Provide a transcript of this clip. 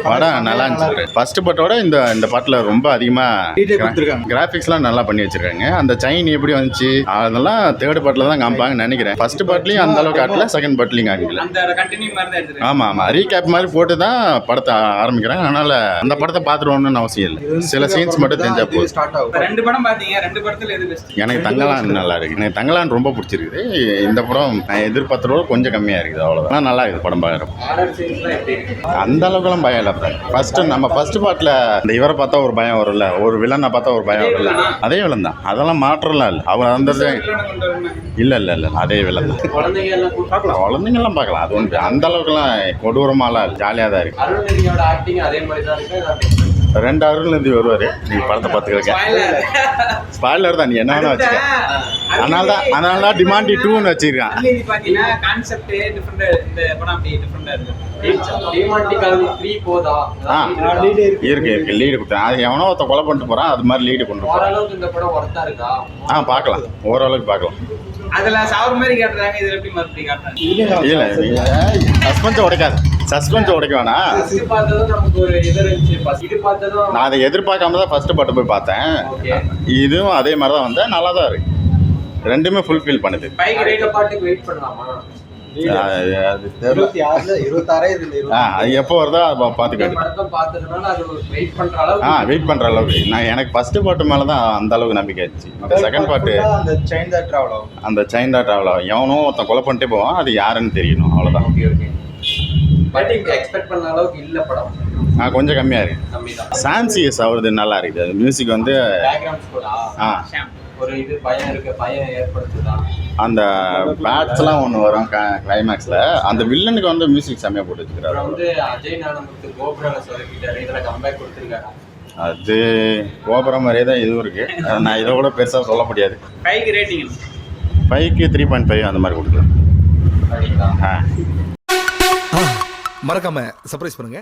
படம் நல்லா இருந்துச்சு. ஃபர்ஸ்ட் பட்டோட இந்த பாட்டில் ரொம்ப அதிகமாக கிராஃபிக்ஸ்லாம் நல்லா பண்ணி வச்சிருக்காங்க. அந்த செயின் எப்படி வந்துச்சு அதெல்லாம் தேர்ட் பாட்டில் தான் காமிப்பாங்கன்னு நினைக்கிறேன். ஃபர்ஸ்ட் பாட்லையும் அந்த அளவுக்கு காட்டல, செகண்ட் பாட்லையும் காமிக்கல. ஆமாம் ஆமாம், ரீகேப் மாதிரி போட்டு தான் படத்தை ஆரம்பிக்கிறாங்க. அதனால அந்த படத்தை பார்த்துருவோம்னு அவசியம் இல்லை, சில சீன்ஸ் மட்டும் தெரிஞ்சா போதும். ரெண்டு படம் பார்த்தீங்க, ரெண்டு படத்தில் எது பெஸ்ட்? எனக்கு தங்கலான் நல்லா இருக்கு. எனக்கு தங்கலான் ரொம்ப பிடிச்சிருக்குது. இந்த படம் நான் எதிர்பார்த்ததோட கொஞ்சம் கம்மியாக இருக்குது, அவ்வளோதான். நல்லா இருக்குது படம் பார்க்குறோம். அந்த அளவுக்குலாம் பயம் இல்லை. ஃபர்ஸ்ட் பார்ட்டில் இந்த இவரை பார்த்தா ஒரு பயம் வரும்ல, ஒரு வில்லனை பார்த்தா ஒரு பயம் வரும்ல, அதே வில்லன் தான். அதெல்லாம் மாற்றலாம் இல்லை. அவர் அந்த இல்லை இல்லை இல்லை, அதே வில்லன் தான். குழந்தைங்கெல்லாம் பார்க்கலாம். அது ஒன்று அந்த அளவுக்குலாம் கொடூரமாலாம் ஜாலியாக தான் இருக்கு. ரெண்டு அருள்நிதி வருவார். நீங்கள் படத்தை பார்த்துக்கிறீங்க. ஸ்பாயிலர் தான், நீ என்ன வேணா வச்சுக்க. அதனால தான் டிமாண்டி 2ன்னு வச்சிருக்கான். இருக்கு லீடு கொடுத்தேன். அது எவனோ ஒருத்த கொலை பண்ணிட்டு போகிறான், அது மாதிரி லீடு கொண்டு போகிறான். பார்க்கலாம், ஓரளவுக்கு பார்க்கலாம். அதுல சாவர மாதிரி காட்டுறாங்க, இதுல எப்படி மறுபடி காட்டுறாங்க? இல்ல நீங்க சஸ்பென்ஸ் உடைக்காது. சஸ்பென்ஸ் உடைக்க வேணாம். நான் அதை எதிர்பார்க்காம தான் ஃபர்ஸ்ட் பாட்டு போய் பார்த்தேன். இதுவும் அதே மாதிரி தான் வந்தேன். நல்லா தான் இருக்கு. ரெண்டுமே ஃபுல்ஃபில் பண்ணுது. அது எப்போ வருதோ அதை பார்த்துக்கிட்டு வெயிட் பண்ணுற அளவுக்கு எனக்கு ஃபர்ஸ்ட் பாட்டு மேலே தான் அந்த அளவுக்கு நம்பிக்கை ஆச்சு. இந்த செகண்ட் பாட்டு அந்த செயின் தான் ட்ராவல் ஆகும். எவனோ ஒருத்தன் கொலை பண்ணிட்டே போவான், அது யாருன்னு தெரியணும், அவ்வளோதான். கொஞ்சம் கம்மியாக இருக்கு. சான்சியஸ் அவரது நல்லா இருக்குது. அது மியூசிக் வந்து அந்த பேட்ஸ்லாம் ஒன்று வரும் கிளைமேக்ஸில். அந்த வில்லனுக்கு வந்து மியூசிக் செம்மையாக போட்டு வச்சுக்கிறாரு. அது கோபுரம் மாதிரியே தான் இதுவும் இருக்குது. நான் இதை கூட பெருசாக சொல்ல முடியாது. 5க்கு 3.5 அந்த மாதிரி கொடுக்கலாம். மறக்காம சர்ப்ரைஸ் பண்ணுங்க.